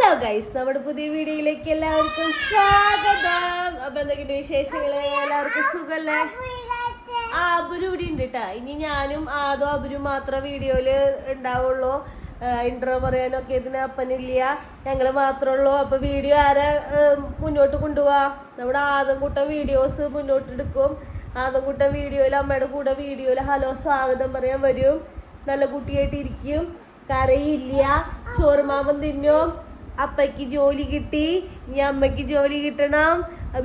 Hello guys, നമ്മുടെ പുതിയ വീഡിയോയിലേക്ക് എല്ലാവർക്കും സ്വാഗതം. അപ്പൊ എന്തൊക്കെയുണ്ട് വിശേഷങ്ങള്? എല്ലാവർക്കും സുഖല്ലേ? അബുരു ഇവിടെ ഉണ്ട് കേട്ടാ. ഇനി ഞാനും ആദോ അബുരു മാത്രം വീഡിയോയില് ഉണ്ടാവുള്ളൂ. ഇൻട്രോ പറയാനൊക്കെ ഇതിന് അപ്പനില്ല, ഞങ്ങള് മാത്രമേ ഉള്ളൂ. അപ്പൊ വീഡിയോ ആരെ മുന്നോട്ട് കൊണ്ടുപോവാ? നമ്മുടെ ആദംകൂട്ടം വീഡിയോസ് മുന്നോട്ട് എടുക്കും. ആദംകൂട്ടം വീഡിയോയിൽ അമ്മയുടെ കൂടെ വീഡിയോയില് ഹലോ സ്വാഗതം പറയാൻ വരും. നല്ല കുട്ടിയായിട്ട് ഇരിക്കും, കരയില്ല, ചോറുമാമൻ തിന്നും. അപ്പയ്ക്ക് ജോലി കിട്ടി, ഇനി അമ്മയ്ക്ക് ജോലി കിട്ടണം.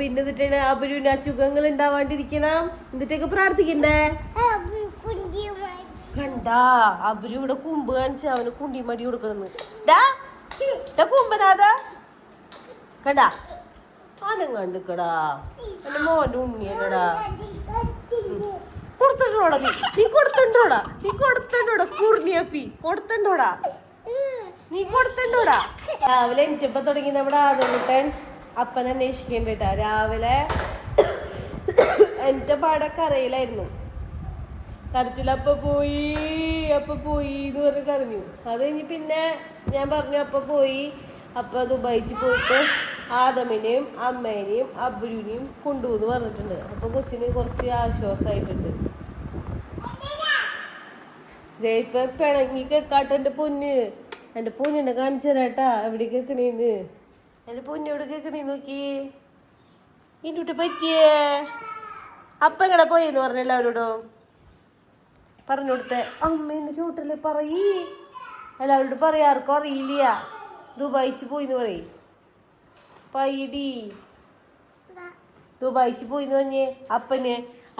പിന്നെ എന്നിട്ടാണ് അബുരുവിന് അസുഖങ്ങൾ ഉണ്ടാവാണ്ടിരിക്കണം. എന്നിട്ടൊക്കെ പ്രാർത്ഥിക്കണ്ടേ? കണ്ടാ അബുരു ഇവിടെ കുമ്പ് കാണിച്ച അവന് കുണ്ടി മടി കൊടുക്കണെന്ന്. കുമ്പനാഥാ കണ്ടാ ആനും കണ്ടിക്കടാ, എന്റെ മോന്റെ ഉണ്ണിയല്ലടാ. കൊടുത്തണ്ടോടാ നീ കൊടുത്തണ്ടോടാ കുർണിയപ്പി കൊടുത്തണ്ടോടാ, നീ കൊടുത്തണ്ടോടാ. രാവിലെ എനിക്കിപ്പോ തുടങ്ങി നമ്മുടെ ആദംകുട്ടൻ അപ്പനെ അന്വേഷിക്കേണ്ടിട്ടാ. രാവിലെ എന്റെ പാടൊക്കെ അറിയില്ലായിരുന്നു. കരച്ചില് അപ്പ പോയി എന്ന് പറഞ്ഞ് കരഞ്ഞു. അത് കഴിഞ്ഞ് പിന്നെ ഞാൻ പറഞ്ഞു അപ്പ പോയി. അപ്പ ദുബായിച്ച് പോയിട്ട് ആദമിനെയും അമ്മേനെയും അബുരുവിനെയും കൊണ്ടുപോന്ന് പറഞ്ഞിട്ടുണ്ട്. അപ്പൊ കൊച്ചിന് കുറച്ച് ആശ്വാസമായിട്ടുണ്ട്. ഇപ്പൊ പിണങ്ങി കേക്കാട്ടെ എന്റെ പൊന്നിനെ കാണിച്ചു തരാട്ടാ. എവിടെ കേക്കണേന്ന്, എന്റെ പൊന്നു എവിടെ കേക്കണേന്ന് നോക്കി. ഇന്നിട്ട് പറ്റിയേ അപ്പ എങ്ങനെ പോയെന്ന് പറഞ്ഞ എല്ലാവരോടും പറഞ്ഞു കൊടുത്തേ. അമ്മേന്റെ ചൂട്ടല്ലേ പറയീ, എല്ലാവരോടും പറയാർക്കും അറിയില്ല. ദുബായിച്ച് പോയിന്ന് പറയും. പൈടി ദുബായിച്ച് പോയിന്ന് പറഞ്ഞേ.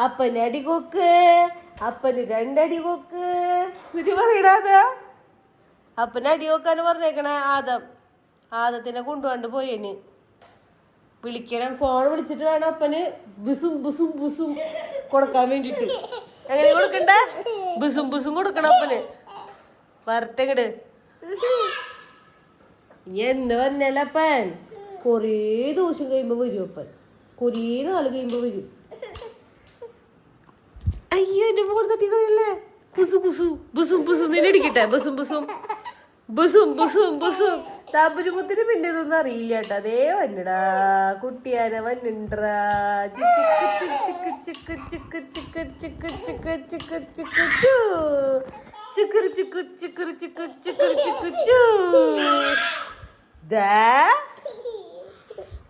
അപ്പന് അടി കൊക്ക്, അപ്പന് 2 അടി കൊക്ക് എന്നിട്ട് പറയടാ. അപ്പന് അടി കൊക്കാന്ന് പറഞ്ഞേക്കണേ. ആദത്തിനെ കൊണ്ടുപോണ്ട് പോയേന് വിളിക്കണം. ഫോൺ വിളിച്ചിട്ട് വേണം അപ്പന് ബുസും കൊടുക്കാൻ വേണ്ടിട്ട്. എങ്ങനെ കൊടുക്കണ്ടേ? ബുസും കൊടുക്കണം അപ്പന്. വരട്ടെങ്ങട് ഇനി എന്ന് പറഞ്ഞാലപ്പൻ കൊറേ ദിവസം കഴിയുമ്പോ വരും. അപ്പൻ കൊറേ നാള് കഴിയുമ്പോ വരും. അയ്യോ എന്റെ ഫോൺ തട്ടിക്കളയല്ലേ. ബുസും നിന്നടിക്കട്ടെ. ബുസും താപുരമുത്തിന് പിന്നെ ഇതൊന്നും അറിയില്ല കേട്ടോ. അതേ വന്നടാ കുട്ടിയാനെ വന്നിണ്ടാ.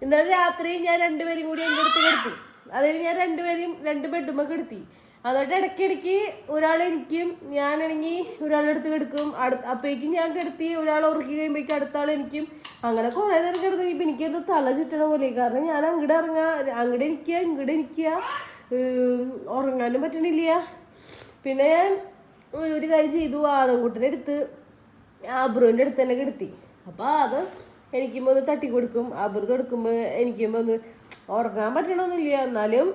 ഇന്നലെ രാത്രി ഞാൻ 2 പേരും കൂടി എൻ്റെ അടുത്ത് കിടത്തി. അതിന് ഞാൻ 2 പേരും 2 ബെഡുമ്മ കിടത്തി. എന്നിട്ട് ഇടയ്ക്കിടയ്ക്ക് ഒരാൾ എനിക്കും, ഞാനാണെങ്കിൽ ഒരാളുടെ അടുത്ത് കിടക്കും. അപ്പോഴേക്കും ഞാൻ കിടത്തി ഒരാൾ ഉറക്കി കഴിയുമ്പോഴേക്കും അടുത്ത ആൾ എനിക്കും. അങ്ങനെ കുറേ നേരം കിടന്നു കഴിയുമ്പോൾ എനിക്കെന്തോ തല ചുറ്റണ പോലെ. കാരണം ഞാൻ അങ്ങോട്ട് അങ്ങോട്ട് ഇരിക്കുക ഉറങ്ങാനും പറ്റണില്ല. പിന്നെ ഞാൻ ഒരു കാര്യം ചെയ്തു, ആദംകുട്ടനെ എടുത്ത് അബ്രുവിൻ്റെ അടുത്ത് തന്നെ കിടത്തി. അപ്പോൾ അത് എനിക്കുമ്പോൾ ഒന്ന് തട്ടി കൊടുക്കും, അബ്രു കൊടുക്കുമ്പോൾ എനിക്കുമ്പോൾ ഒന്ന് ഉറങ്ങാൻ പറ്റണമെന്നില്ല. എന്നാലും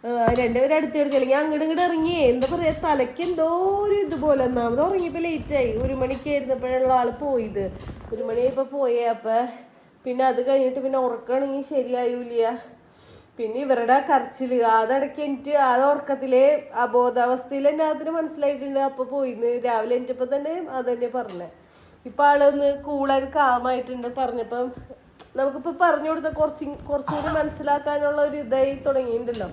2 പേരും അടുത്ത് അല്ലെങ്കിൽ അങ്ങോട്ട് ഇറങ്ങി എന്താ പറയുക, തലയ്ക്ക് എന്തോ ഒരു ഇതുപോലെ. ഒന്നാമത് ഉറങ്ങിയപ്പോൾ ലേറ്റായി. 1 മണിക്കായിരുന്നപ്പോഴുള്ള ആൾ പോയത്. 1 മണിയായപ്പോൾ പോയേ. അപ്പം പിന്നെ അത് കഴിഞ്ഞിട്ട് പിന്നെ ഉറക്കമാണെങ്കിൽ ശരിയായില്ല. പിന്നെ ഇവരുടെ കരച്ചിൽ അതിടയ്ക്ക് എനിക്ക് അത് ഉറക്കത്തിലെ അബോധാവസ്ഥയിൽ തന്നെ അതിന് മനസ്സിലായിട്ടുണ്ട്. അപ്പോൾ പോയിന്ന് രാവിലെ എനിക്കിപ്പോൾ തന്നെ അത് തന്നെ പറഞ്ഞത്. ഇപ്പം ആളൊന്ന് കൂളാൻ കാമായിട്ടുണ്ട്. പറഞ്ഞപ്പം നമുക്കിപ്പോൾ പറഞ്ഞു കൊടുത്താൽ കുറച്ചുകൂടി മനസ്സിലാക്കാനുള്ള ഒരു ഇതായി തുടങ്ങിയിട്ടുണ്ടല്ലോ.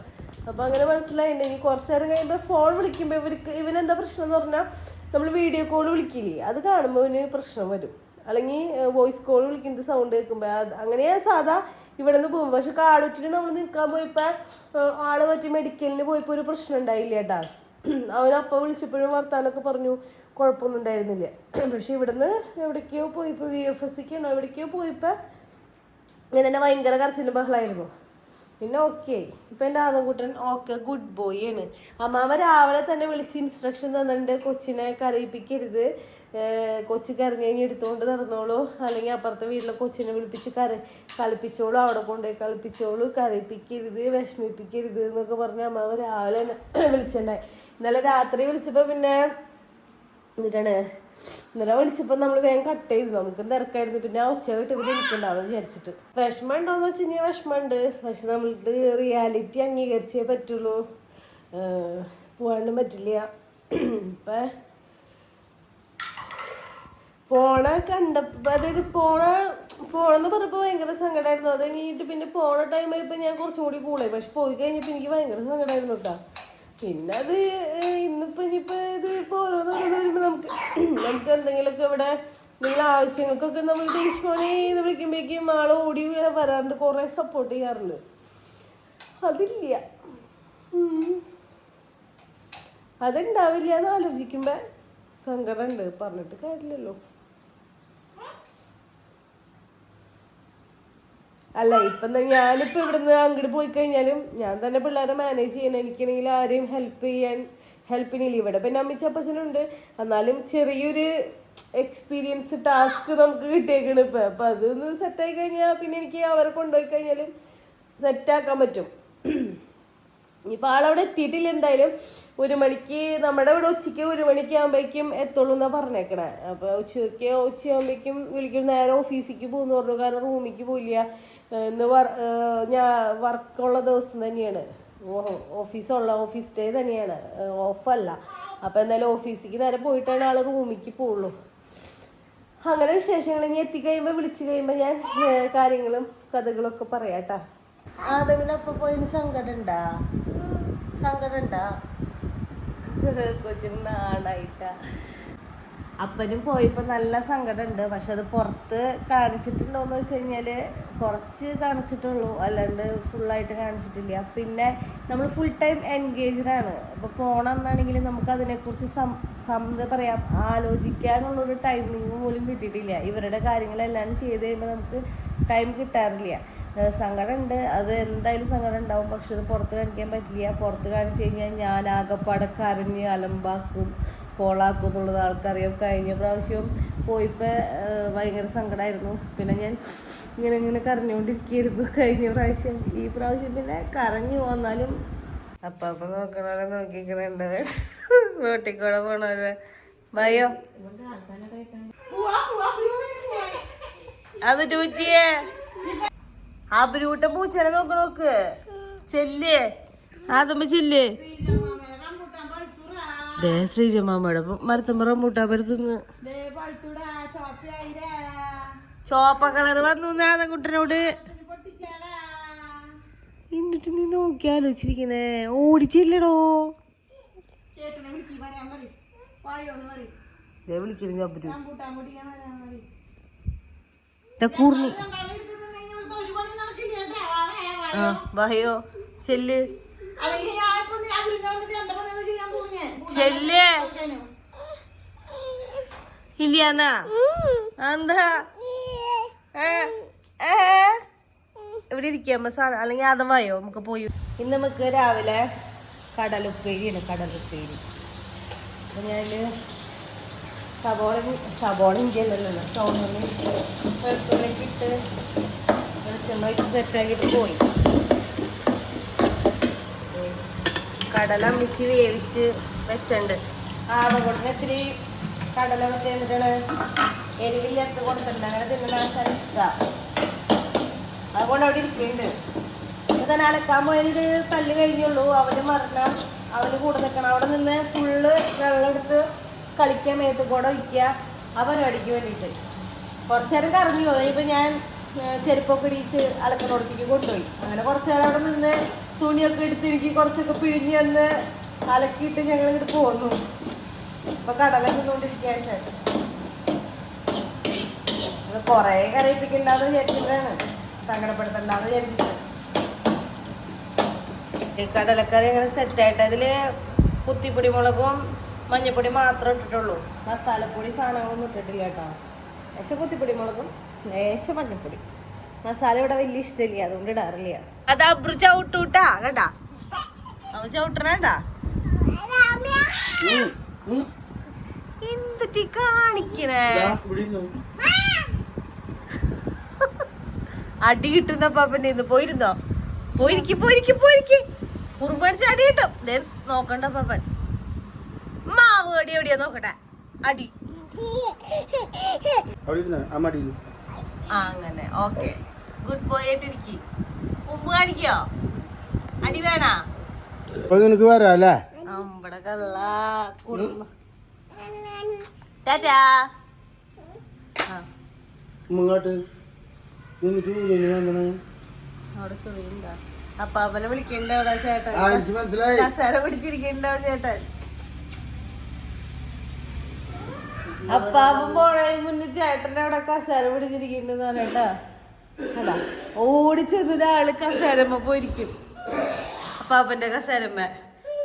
അപ്പോൾ അങ്ങനെ മനസ്സിലായിട്ടുണ്ടെങ്കിൽ കുറച്ച് നേരം കഴിയുമ്പോൾ ഫോൺ വിളിക്കുമ്പോൾ ഇവനെന്താ പ്രശ്നം എന്ന് പറഞ്ഞാൽ, നമ്മൾ വീഡിയോ കോൾ വിളിക്കില്ലേ, അത് കാണുമ്പോൾ ഇവന് പ്രശ്നം വരും. അല്ലെങ്കിൽ വോയിസ് കോൾ വിളിക്കുന്നത് സൗണ്ട് കേൾക്കുമ്പോൾ അങ്ങനെയാ സാധാ ഇവിടെ നിന്ന് പോകുമ്പോൾ. പക്ഷെ കാടുറ്റിന് നമ്മൾ നിൽക്കാൻ പോയപ്പോൾ ആള് മറ്റേ മെഡിക്കലിന് പോയപ്പോൾ ഒരു പ്രശ്നം ഉണ്ടായില്ല കേട്ടാ. അവനപ്പോൾ വിളിച്ചപ്പോഴും വർത്താനൊക്കെ പറഞ്ഞു, കുഴപ്പമൊന്നും ഉണ്ടായിരുന്നില്ല. പക്ഷെ ഇവിടുന്ന് എവിടേക്കോ പോയപ്പോൾ VFSക്കാണോ എവിടേക്കോ പോയപ്പോൾ ഇങ്ങനെ തന്നെ ഭയങ്കര കരച്ചിലും ബഹളമായിരുന്നു. പിന്നെ ഓക്കെ ഇപ്പം എൻ്റെ ആദംകുട്ടൻ ഓക്കെ ഗുഡ് ബോയ് ആണ്. അമ്മാമ്മ രാവിലെ തന്നെ വിളിച്ച് ഇൻസ്ട്രക്ഷൻ തന്നിട്ടുണ്ട്, കൊച്ചിനെ കരയിപ്പിക്കരുത്, കൊച്ചു കരഞ്ഞ് കഴിഞ്ഞ് എടുത്തുകൊണ്ട് നടന്നോളൂ, അല്ലെങ്കിൽ അപ്പുറത്തെ വീട്ടിലെ കൊച്ചിനെ വിളിപ്പിച്ച് കളിപ്പിച്ചോളൂ, അവിടെ കൊണ്ടുപോയി കളിപ്പിച്ചോളൂ, കരയിപ്പിക്കരുത്, വിഷമിപ്പിക്കരുത് എന്നൊക്കെ പറഞ്ഞ് അമ്മാമ്മ രാവിലെ വിളിച്ചിട്ടുണ്ടായി. ഇന്നലെ രാത്രി വിളിച്ചപ്പോൾ പിന്നെ എന്നിട്ടാണ് ഇന്നലെ വിളിച്ചപ്പോൾ നമ്മൾ വേഗം കട്ട് ചെയ്തു. നമുക്ക് തിരക്കായിരുന്നു. പിന്നെ ഒച്ച കിട്ടുമ്പോൾ എനിക്കുണ്ടാവും വിചാരിച്ചിട്ട്. വിഷമം ഉണ്ടോയെന്ന് വെച്ച് കഴിഞ്ഞാൽ വിഷമമുണ്ട്. പക്ഷെ നമ്മൾക്ക് റിയാലിറ്റി അംഗീകരിച്ചേ പറ്റുള്ളൂ, പോകാനും പറ്റില്ല. ഇപ്പം പോണ കണ്ടപ്പോ, അതായത് പോണെന്ന് പറഞ്ഞപ്പോ ഭയങ്കര സങ്കടമായിരുന്നു. അത് കഴിഞ്ഞിട്ട് പിന്നെ പോണ ടൈം ആയപ്പോ ഞാൻ കുറച്ചും കൂടി കൂളായി. പക്ഷെ പോയി കഴിഞ്ഞപ്പോ എനിക്ക് ഭയങ്കര സങ്കടമായിരുന്നു കേട്ടാ. പിന്നെ അത് ഇന്നിപ്പോ ഇത് ഓരോന്ന് വരുമ്പോ നമുക്ക് എന്തെങ്കിലുമൊക്കെ ഇവിടെ എന്തെങ്കിലും ആവശ്യങ്ങൾക്കൊക്കെ നമ്മൾ ടീച്ചോനെ ഇത് വിളിക്കുമ്പോഴേക്കും ആള് ഓടി വരാറുണ്ട്, കുറെ സപ്പോർട്ട് ചെയ്യാറുണ്ട്. അതില്ല, അതുണ്ടാവില്ല എന്ന് ആലോചിക്കുമ്പോ സങ്കടമുണ്ട്. പറഞ്ഞിട്ട് കാര്യമില്ലല്ലോ. അല്ല, ഇപ്പം ഞാനിപ്പോൾ ഇവിടുന്ന് അങ്ങോട്ട് പോയി കഴിഞ്ഞാലും ഞാൻ തന്നെ പിള്ളേരെ മാനേജ് ചെയ്യണം. എനിക്കാണെങ്കിൽ ആരെയും ഹെൽപ്പിനില്ല. ഇവിടെ പിന്നെ അമ്മച്ചപ്പച്ചനുണ്ട്, എന്നാലും ചെറിയൊരു എക്സ്പീരിയൻസ് ടാസ്ക് നമുക്ക് കിട്ടിയേക്കണം ഇപ്പം. അപ്പം അതൊന്ന് സെറ്റായി കഴിഞ്ഞാൽ പിന്നെ എനിക്ക് അവരെ കൊണ്ടുപോയി കഴിഞ്ഞാലും സെറ്റാക്കാൻ പറ്റും. ഇനിയിപ്പോൾ ആളവിടെ എത്തിയിട്ടില്ല. എന്തായാലും 1 മണിക്ക്, നമ്മുടെ ഇവിടെ ഉച്ചയ്ക്ക് 1 മണിക്ക് ആകുമ്പോഴേക്കും എത്തുള്ളൂ എന്നാണ് പറഞ്ഞേക്കണേ. അപ്പോൾ ഉച്ചയാകുമ്പോഴേക്കും വിളിക്കും. നേരെ ഓഫീസിലേക്ക് പോകുന്നു പറഞ്ഞു. കാരണം റൂമിലേക്ക് പോയില്ല. ഇന്ന് ഞാൻ വർക്കുള്ള ദിവസം തന്നെയാണ്, ഓഫീസ് ഡേ തന്നെയാണ്, ഓഫല്ല. അപ്പോൾ എന്തായാലും ഓഫീസിലേക്ക് നേരെ പോയിട്ടാണ് ആൾ റൂമിലേക്ക് പോവുള്ളൂ. അങ്ങനെ വിശേഷങ്ങൾ ഇനി എത്തിക്കഴിയുമ്പോൾ വിളിച്ചു കഴിയുമ്പോൾ ഞാൻ കാര്യങ്ങളും കഥകളൊക്കെ പറയാട്ടാ. ആദമിനപ്പം പോയതിന് സങ്കടമുണ്ടാ? കൊച്ചിന് നാടായിട്ടാ. അപ്പനും പോയപ്പോൾ നല്ല സങ്കടമുണ്ട്. പക്ഷെ അത് പുറത്ത് കാണിച്ചിട്ടുണ്ടോയെന്ന് വെച്ച് കഴിഞ്ഞാൽ കുറച്ച് കാണിച്ചിട്ടുള്ളൂ, അല്ലാണ്ട് ഫുള്ളായിട്ട് കാണിച്ചിട്ടില്ല. പിന്നെ നമ്മൾ ഫുൾ ടൈം എൻഗേജ്ഡാണ്. അപ്പോൾ പോകണമെന്നാണെങ്കിലും നമുക്ക് അതിനെക്കുറിച്ച് എന്താ പറയുക, ആലോചിക്കാനുള്ളൊരു ടൈമിങ് പോലും കിട്ടിയിട്ടില്ല. ഇവരുടെ കാര്യങ്ങളെല്ലാം ചെയ്ത് കഴിയുമ്പോൾ നമുക്ക് ടൈം കിട്ടാറില്ല. സങ്കടമുണ്ട്, അത് എന്തായാലും സങ്കടം ഉണ്ടാവും. പക്ഷെ അത് പുറത്ത് കാണിക്കാൻ പറ്റില്ല. പുറത്ത് കാണിച്ചു കഴിഞ്ഞാൽ ഞാൻ ആകെപ്പാടെ കരഞ്ഞ് അലമ്പാക്കും, കോളാക്കും എന്നുള്ളത് ആൾക്കറിയാം. കഴിഞ്ഞ പ്രാവശ്യം പോയപ്പോൾ ഭയങ്കര സങ്കടമായിരുന്നു. പിന്നെ ഞാൻ ഇങ്ങനെ കരഞ്ഞുകൊണ്ടിരിക്കുകയായിരുന്നു കഴിഞ്ഞ പ്രാവശ്യം. ഈ പ്രാവശ്യം പിന്നെ കരഞ്ഞു പോന്നാലും അപ്പം നോക്കണോലെ നോക്കിക്കണുണ്ട്. റോട്ടിക്കൂടെ പോണോലെ ഭയോ അത് ടൂറ്റിയേ ആ ബ്രൂട്ട പൂച്ചനെ നോക്ക് ചെല്ലേ. ആദ്യമ ചെല്ലേ. ശ്രീജമാമ്മയുടെ മരത്തുമ്പ റംബൂട്ടാൻ പരത്തുന്ന് ചോപ്പ കളർ വന്നു കുട്ടനോട്. എന്നിട്ട് നീ നോക്കി ആലോചിച്ചിരിക്കണേ, ഓടിച്ചില്ലടോ. വിളിക്കുന്നു കൂർണി. ആ വായോ ചെല്ല് ചെല്ലേ. ഇല്ലാന്നാ എന്താ ഇവിടെ ഇരിക്കാം സാധനം, അല്ലെങ്കിൽ അതും വായോ നമുക്ക് പോയി. ഇന്ന് നമുക്ക് രാവിലെ കടലുപ്പേരിയാണ്. അപ്പം ഞാൻ സബോള ഇഞ്ചിയല്ലോ സൗണ്ടിൽ വെളുത്തുള്ളിലേക്ക് ഇട്ട് വെളിച്ചെണ്ണ വെച്ച് സെറ്റാക്കിയിട്ട് പോയി. കടല അമ്മിച്ച് വേവിച്ച് വെച്ചിട്ടുണ്ട്. ആവകൊണ്ടിന് ഇത്തിരി കടല മറ്റേ എന്നിട്ടാണ് എരിവില്ലാത്ത കൊടുത്തിട്ടുണ്ട്. അങ്ങനെ തിന്നണ ഇഷ്ടമാണ്. അതുകൊണ്ട് അവിടെ ഇരിക്കുന്നുണ്ട്. ഇപ്പം തന്നെ അലക്കാൻ പോയതിന് തല്ല് കഴിഞ്ഞുള്ളൂ. അവന് കൂടെ നിൽക്കണം. അവിടെ നിന്ന് ഫുള്ള് വെള്ളം എടുത്ത് കളിക്കാൻ മേത്ത് കൂടെ വയ്ക്കുക ആ പരിപാടിക്ക് വേണ്ടിയിട്ട്. കുറച്ചു നേരം കറങ്ങി പോയി. ഇപ്പം ഞാൻ ചെരുപ്പൊക്കെ ഇടിച്ച് അലക്കണോടത്തേക്ക് കൊണ്ടുപോയി. അങ്ങനെ കുറച്ചു നേരം അവിടെ നിന്ന് തുണിയൊക്കെ എടുത്തിരിക്കി കുറച്ചൊക്കെ പിഴിഞ്ഞ് വന്ന് അലക്കിയിട്ട് ഞങ്ങൾ ഇങ്ങോട്ട് പോന്നു. ഇപ്പം കടല തിന്നുകൊണ്ടിരിക്കാൻ ശേഷം കുറേ കരയിപ്പിക്കണ്ടെന്ന് വിചാരിച്ചിട്ടാണ്, സങ്കടപ്പെടുത്തണ്ടെന്ന് വിചാരിച്ചിട്ട്. കടലക്കറി ഇങ്ങനെ സെറ്റായിട്ട് അതിൽ കുത്തിപ്പൊടി മുളകും മഞ്ഞപ്പൊടി മാത്രമേ ഇട്ടിട്ടുള്ളൂ. മസാലപ്പൊടി സാധനങ്ങളൊന്നും ഇട്ടിട്ടില്ല കേട്ടോ. ലേശം കുത്തിപ്പൊടി മുളകും ലേശം മഞ്ഞപ്പൊടി. മസാല ഇവിടെ വലിയ ഇഷ്ടമില്ല, അതുകൊണ്ട് ഇടാറില്ല. അത് അബ്രു ചവിട്ടൂട്ടാ കേട്ടാ, അവൻ ചവിട്ടണേട്ടാ. എന്തിട്ട് കാണിക്കണേ? അടി കിട്ടുന്ന പാപ്പൻ്റെ ഇന്ന് പോയിരുന്നോ? പോയിരിക്കും കുറുമ്പടിച്ച് അടി കിട്ടും. നോക്കണ്ട പാപ്പൻ മാവ് എവിടെയാ നോക്കട്ടെ. അടി അങ്ങനെ ഓക്കെ. ഗുഡ് ബോയ് ആയിട്ടിരിക്കി. ഉമ്പ് കാണിക്കോ? അടി വേണാ? വരാല്ലേ അമ്പടെ കള്ള കുറുമ്പ. ടാറ്റാ ഇങ്ങോട്ട് നിന്നിട്ട് ഊരിന് വന്നണ അവിടെ ചുളിയുണ്ടാ അപ്പാപ്പനെ വിളിക്കണ്ട അവിടെ ചേട്ടൻ എനിക്ക് മനസ്സിലായി. കസേര പിടിച്ചിരിക്കണ്ടാവും ചേട്ടൻ. അപ്പാപ്പൻ പോണതിന് മുന്നേ ചേട്ടന്റെ അവിടെ കസേര പിടിച്ചിരിക്കണ്ടെന്ന് പറഞ്ഞേട്ടാ. അല്ല ഓടിച്ചെന്നൊരാള് കസേരമ്മ പോയിരിക്കും, അപ്പാപ്പന്റെ കസേരമ്മ.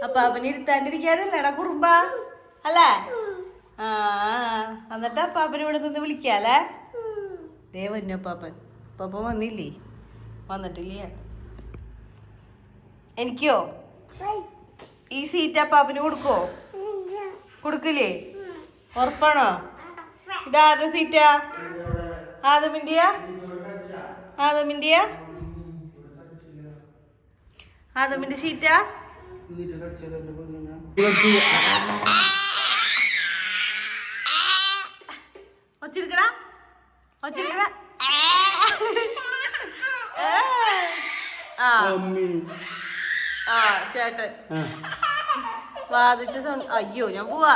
അപ്പാപ്പനെ ഇരുത്താണ്ടിരിക്കാനല്ലേടാ കുറുമ്പ അല്ലേ? ആ എന്നിട്ട് അപ്പാപ്പനെ ഇവിടെ നിന്ന് വിളിക്കാല്ലേ? ദേ വന്നു അപ്പാപ്പൻ. അപ്പാപ്പൻ വന്നില്ലേ? വന്നിട്ടില്ലേ? എനിക്കോ ഈ സീറ്റ് അപ്പാപ്പന് കൊടുക്കോ? കൊടുക്കില്ലേ? ഉറപ്പാണോ? ഇതാരുടെ സീറ്റാ? ആദമിന്റെയാ? ആദമിന്റെയാ? ആദമിന്റെ സീറ്റാ? ഒച്ചിരിക്കടാ ഒച്ചിരിക്കടാ. ആ ആ ചേട്ടൻ വാദിച്ച അയ്യോ ഞാൻ പോവാ.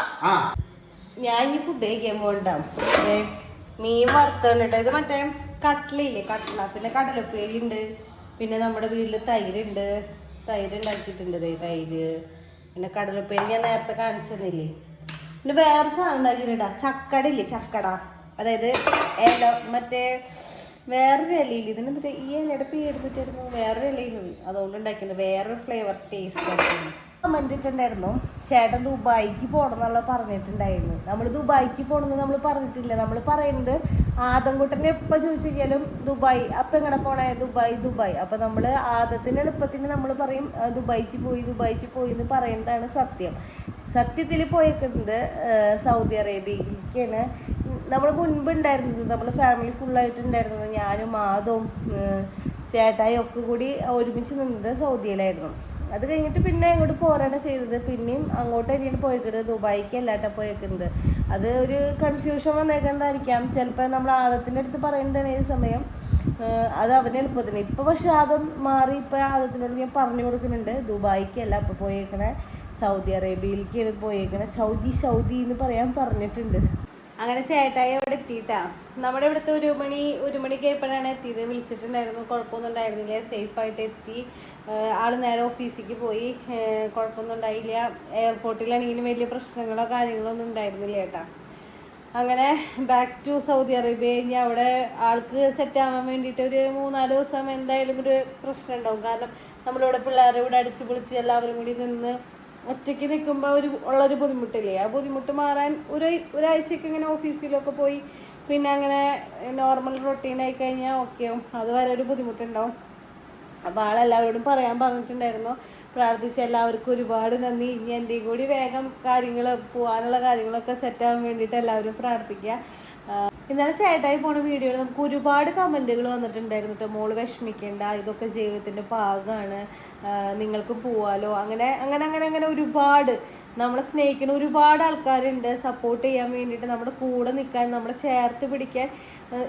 ഞാൻ ഈ ഫുഡ് കഴിക്കാൻ പോകണ്ടാവും. മീൻ വറുത്തണ്ടിട്ട് ഇത് മറ്റേ കട്ട്ലയില്ലേ, കട്ട്ല, പിന്നെ കടലപ്പേരി ഉണ്ട്, പിന്നെ നമ്മുടെ വീട്ടിൽ തൈരുണ്ട്, തൈര് ഉണ്ടാക്കിയിട്ടുണ്ട്. തൈര് പിന്നെ കടലപ്പേരി ഞാൻ നേരത്തെ കാണിച്ചതില്ലേ. പിന്നെ വേറെ സാധനം ഉണ്ടാക്കിയിട്ടുണ്ടാ, ചക്കട ഇല്ലേ, ചക്കട, അതായത് ഇല മറ്റേ വേറൊരു ഇലയില്ല, ഇതിനെന്തിട്ട് ഈ ഇലയുടെ പേര് പറ്റിയായിരുന്നു, വേറൊരു ഇലയിലും അതുകൊണ്ട് ഉണ്ടാക്കുന്നത്, വേറൊരു ഫ്ലേവർ ടേസ്റ്റ് ആയിരുന്നു. കമന്റ് ഇട്ടുണ്ടായിരുന്നു ചേട്ടൻ ദുബായിക്ക് പോകണം എന്നുള്ള പറഞ്ഞിട്ടുണ്ടായിരുന്നു. നമ്മൾ ദുബായിക്ക് പോകണമെന്ന് നമ്മൾ പറഞ്ഞിട്ടില്ല. നമ്മൾ പറയുന്നത് ആദംകുട്ടനെ എപ്പോൾ ചോദിച്ചാലും ദുബായ്, അപ്പം എങ്ങനെ പോണേ, ദുബായ് ദുബായ്. അപ്പം നമ്മൾ ആദത്തിന് എളുപ്പത്തിന് നമ്മൾ പറയും ദുബായിക്ക് പോയി എന്ന് പറയുന്നതാണ് സത്യം. സത്യത്തിൽ പോയേക്കുന്നത് സൗദി അറേബ്യയിലേക്കാണ്. നമ്മൾ മുൻപ് ഉണ്ടായിരുന്നത്, നമ്മൾ ഫാമിലി ഫുള്ളായിട്ടുണ്ടായിരുന്നത് ഞാനും ആദവും ചേട്ടായും ഒക്കെ കൂടി ഒരുമിച്ച് നിന്നത് സൗദിയിലായിരുന്നു. അത് കഴിഞ്ഞിട്ട് പിന്നെ അങ്ങോട്ട് പോരാണ് ചെയ്തത്. പിന്നെയും അങ്ങോട്ട് തന്നെയാണ് പോയേക്കുന്നത്, ദുബായിക്ക് അല്ലാട്ടാ പോയേക്കുന്നത്. അത് ഒരു കൺഫ്യൂഷൻ വന്നേക്കുന്നതായിരിക്കാം. ചിലപ്പോൾ നമ്മൾ ആദത്തിൻ്റെ അടുത്ത് പറയുന്നതാണ് ഈ സമയം, അത് അവന് എളുപ്പത്തിന്. ഇപ്പോൾ പക്ഷെ ആദം മാറി, ഇപ്പോൾ ആദത്തിനോട് ഞാൻ പറഞ്ഞു കൊടുക്കുന്നുണ്ട് ദുബായിക്കല്ല ഇപ്പോൾ പോയേക്കണേ, സൗദി അറേബ്യയിലേക്കാണ് പോയേക്കണേ. സൗദി എന്ന് പറയാൻ പറഞ്ഞിട്ടുണ്ട്. അങ്ങനെ ചേട്ടായി അവിടെ എത്തിയിട്ടാ. നമ്മുടെ ഇവിടുത്തെ ഒരു മണിക്ക് എപ്പോഴാണ് എത്തിയത്, വിളിച്ചിട്ടുണ്ടായിരുന്നു, കുഴപ്പമൊന്നും ഉണ്ടായിരുന്നില്ല, സേഫായിട്ട് എത്തി. ആൾ നേരെ ഓഫീസിലേക്ക് പോയി, കുഴപ്പമൊന്നും ഉണ്ടായില്ല. എയർപോർട്ടിലാണെങ്കിലും വലിയ പ്രശ്നങ്ങളോ കാര്യങ്ങളോ ഒന്നും ഉണ്ടായിരുന്നില്ല ചേട്ടാ. അങ്ങനെ ബാക്ക് ടു സൗദി അറേബ്യ. ഇനി അവിടെ ആൾക്ക് സെറ്റ് ആവാൻ വേണ്ടിയിട്ട് ഒരു 3-4 ദിവസം എന്തായാലും ഒരു പ്രശ്നം ഉണ്ടാവും. കാരണം നമ്മളിവിടെ പിള്ളേരെ ഇവിടെ അടിച്ച് പൊളിച്ച് എല്ലാവരും കൂടി നിന്ന് ഒറ്റയ്ക്ക് നിൽക്കുമ്പോൾ ഉള്ളൊരു ബുദ്ധിമുട്ടില്ലേ, ആ ബുദ്ധിമുട്ട് മാറാൻ ഒരാഴ്ചയ്ക്ക് ഇങ്ങനെ ഓഫീസിലൊക്കെ പോയി പിന്നെ അങ്ങനെ നോർമൽ റൊട്ടീനായി കഴിഞ്ഞാൽ ഓക്കെയാവും. അതുവരെ ഒരു ബുദ്ധിമുട്ടുണ്ടാവും. അപ്പോൾ ആളെല്ലാവരോടും പറയാൻ പറഞ്ഞിട്ടുണ്ടായിരുന്നു, പ്രാർത്ഥിച്ച എല്ലാവർക്കും ഒരുപാട് നന്ദി. ഇനി എൻ്റെയും കൂടി വേഗം പോകാനുള്ള കാര്യങ്ങളൊക്കെ സെറ്റാകാൻ വേണ്ടിയിട്ട് എല്ലാവരും പ്രാർത്ഥിക്കുക. ഇന്നലെ ചേട്ടായി പോണ വീഡിയോയിൽ നമുക്ക് ഒരുപാട് കമൻറ്റുകൾ വന്നിട്ടുണ്ടായിരുന്നു കേട്ടോ. മോള് വിഷമിക്കേണ്ട, ഇതൊക്കെ ജീവിതത്തിൻ്റെ ഭാഗമാണ്, നിങ്ങൾക്ക് പോവാലോ, അങ്ങനെ ഒരുപാട് നമ്മളെ സ്നേഹിക്കുന്ന ഒരുപാട് ആൾക്കാരുണ്ട്, സപ്പോർട്ട് ചെയ്യാൻ വേണ്ടിയിട്ട്, നമ്മുടെ കൂടെ നിൽക്കാൻ, നമ്മളെ ചേർത്ത് പിടിക്കാൻ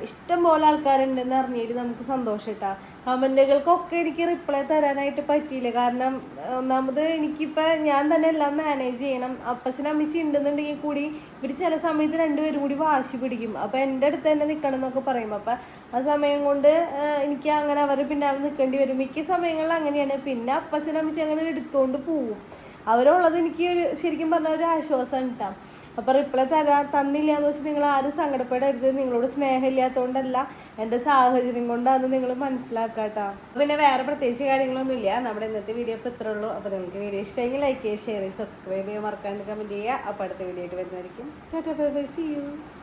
ഇഷ്ടം പോലെ ആൾക്കാരുണ്ടെന്ന് അറിഞ്ഞിട്ട് നമുക്ക് സന്തോഷം കേട്ടോ. കമൻറ്റുകൾക്കൊക്കെ എനിക്ക് റിപ്ലൈ തരാനായിട്ട് പറ്റിയില്ല. കാരണം ഒന്നാമത് എനിക്കിപ്പോൾ ഞാൻ തന്നെ എല്ലാം മാനേജ് ചെയ്യണം. അപ്പച്ചനും അമ്മച്ചി ഉണ്ടെന്നുണ്ടെങ്കിൽ കൂടി ഇവർ ചില സമയത്ത് രണ്ടുപേരും കൂടി വാശി പിടിക്കും. അപ്പോൾ എൻ്റെ അടുത്ത് തന്നെ നിൽക്കണം എന്നൊക്കെ പറയും. അപ്പം ആ സമയം കൊണ്ട് എനിക്ക് അങ്ങനെ അവരെ പിന്നാലെ നിൽക്കേണ്ടി വരും. മിക്ക സമയങ്ങളിൽ അങ്ങനെയാണ്. പിന്നെ അപ്പച്ചനും അമ്മച്ചി അങ്ങനെ എടുത്തുകൊണ്ട് പോവും. അവരുള്ളത് എനിക്ക് ശരിക്കും പറഞ്ഞാൽ ഒരു ആശ്വാസമാണ് കേട്ടോ. അപ്പോൾ റിപ്ലൈ തന്നില്ല എന്ന് വെച്ചാൽ നിങ്ങൾ ആരും സങ്കടപ്പെടരുത്. നിങ്ങളോട് സ്നേഹമില്ലാത്തതുകൊണ്ടല്ല, എൻ്റെ സാഹചര്യം കൊണ്ടാണ് നിങ്ങൾ മനസ്സിലാക്കുക കേട്ടോ. പിന്നെ വേറെ പ്രത്യേകിച്ച് കാര്യങ്ങളൊന്നുമില്ല. നമ്മുടെ ഇന്നത്തെ വീഡിയോ ഇപ്പോൾ ഇത്രേ ഉള്ളൂ. അപ്പോൾ നിങ്ങൾക്ക് വീഡിയോ ഇഷ്ടമെങ്കിൽ ലൈക്ക് ചെയ്യുക, ഷെയർ ചെയ്യുക, സബ്സ്ക്രൈബ് ചെയ്യുക, മറക്കാണ്ട് കമൻറ്റ് ചെയ്യുക. അപ്പോൾ അടുത്ത വീഡിയോ ആയിട്ട് വരുന്നതായിരിക്കും. Tata bye bye, see U.